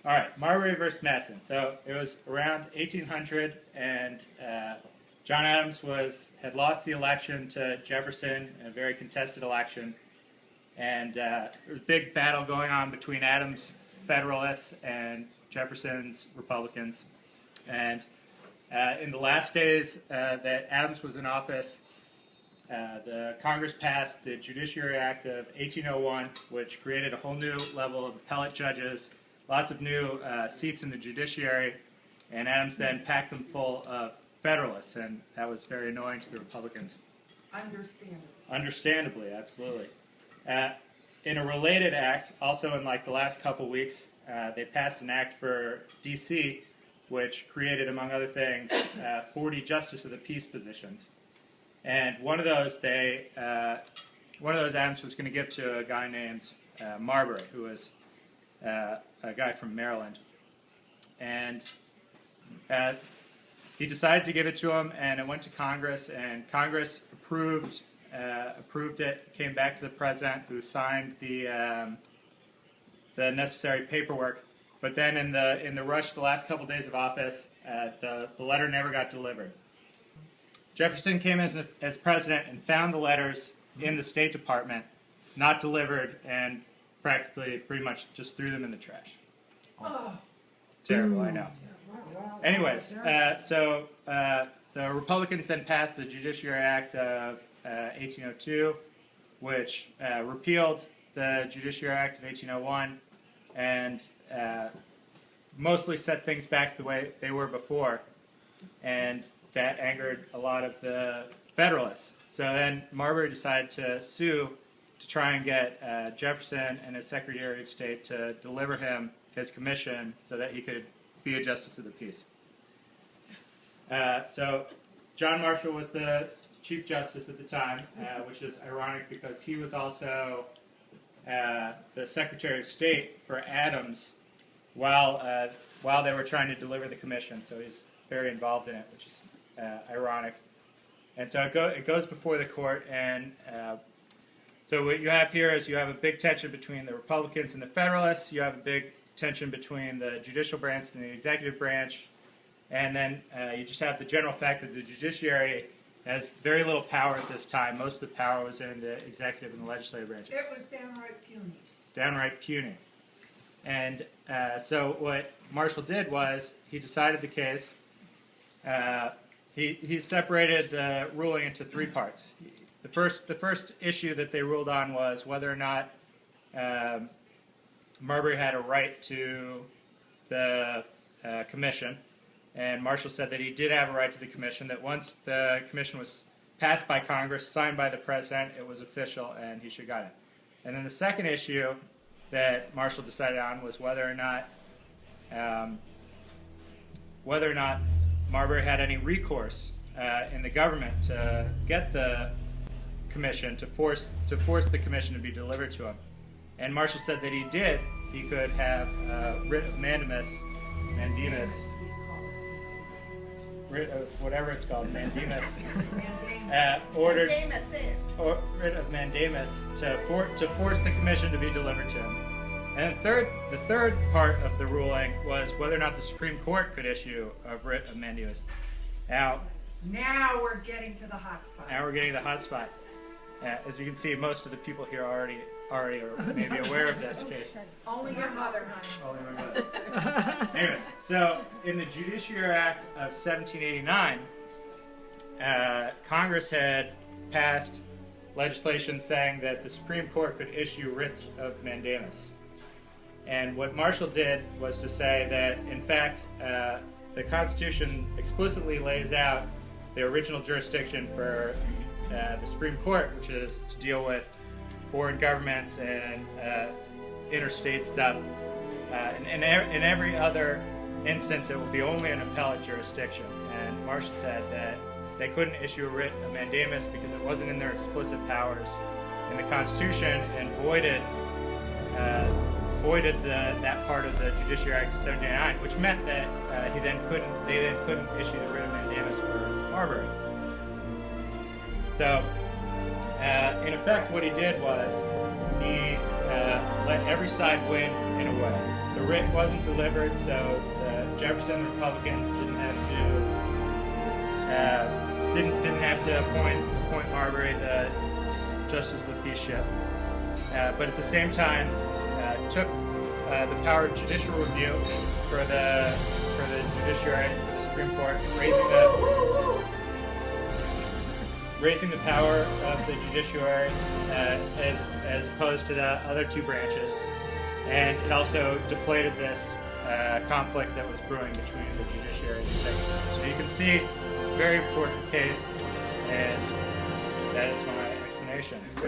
All right, Marbury versus Madison. So it was around 1800, and John Adams had lost the election to Jefferson in a very contested election, and there was a big battle going on between Adams' Federalists and Jefferson's Republicans. And in the last days that Adams was in office, the Congress passed the Judiciary Act of 1801, which created a whole new level of appellate judges, lots of new seats in the judiciary, and Adams then packed them full of Federalists, and that was very annoying to the Republicans. Understandably, absolutely. In a related act, also in like the last couple weeks, they passed an act for D.C., which created, among other things, 40 Justice of the Peace positions. And one of those Adams was going to give to a guy named Marbury, who was a guy from Maryland. And he decided to give it to him, and it went to Congress, and Congress approved it, came back to the president, who signed the necessary paperwork. But then in the rush, the last couple days of office, the letter never got delivered. Jefferson came as president and found the letters in the State Department, not delivered, and practically pretty much just threw them in the trash. Oh. Terrible, I know. Anyways, so the Republicans then passed the Judiciary Act of 1802, which repealed the Judiciary Act of 1801 and mostly set things back to the way they were before, and that angered a lot of the Federalists. So then Marbury decided to sue to try and get Jefferson and his Secretary of State to deliver him his commission so that he could be a Justice of the Peace. So John Marshall was the Chief Justice at the time, which is ironic because he was also the Secretary of State for Adams while they were trying to deliver the commission. So he's very involved in it, which is ironic. And so it goes before the court, and so what you have here is you have a big tension between the Republicans and the Federalists. You have a big tension between the judicial branch and the executive branch. And then you just have the general fact that the judiciary has very little power at this time. Most of the power was in the executive and the legislative branches. It was downright puny. Downright puny. And so what Marshall did was he decided the case. He separated the ruling into three parts. The first issue that they ruled on was whether or not Marbury had a right to the commission. And Marshall said that he did have a right to the commission, that once the commission was passed by Congress, signed by the president, it was official, and he should have got it. And then the second issue that Marshall decided on was whether or not Marbury had any recourse in the government to get the commission, to force the commission to be delivered to him. And Marshall said that he did. He could have writ of mandamus, writ of whatever it's called, mandamus, ordered, or writ of mandamus to force the commission to be delivered to him. And the third part of the ruling was whether or not the Supreme Court could issue a writ of mandamus. Now we're getting to the hot spot. Now we're getting to the hot spot. As you can see, most of the people here already are maybe aware of this case. Only your mother, honey. Only my mother. Anyways, so in the Judiciary Act of 1789, Congress had passed legislation saying that the Supreme Court could issue writs of mandamus. And what Marshall did was to say that, in fact, the Constitution explicitly lays out the original jurisdiction for the Supreme Court, which is to deal with foreign governments and interstate stuff. In every other instance, it will be only an appellate jurisdiction. And Marshall said that they couldn't issue a writ of mandamus because it wasn't in their explicit powers in the Constitution, and voided that part of the Judiciary Act of 1789, which meant that they then couldn't issue the writ of mandamus for Marbury. So, in effect, what he did was he let every side win in a way. The a writ wasn't delivered, so the Jefferson Republicans didn't have to appoint Marbury the justice of the peaceship. But at the same time, took the power of judicial review for the judiciary, for the Supreme Court, raising the power of the judiciary as opposed to the other two branches, and it also deflated this conflict that was brewing between the judiciary and the executive. So you can see it's a very important case, and that is my explanation. So,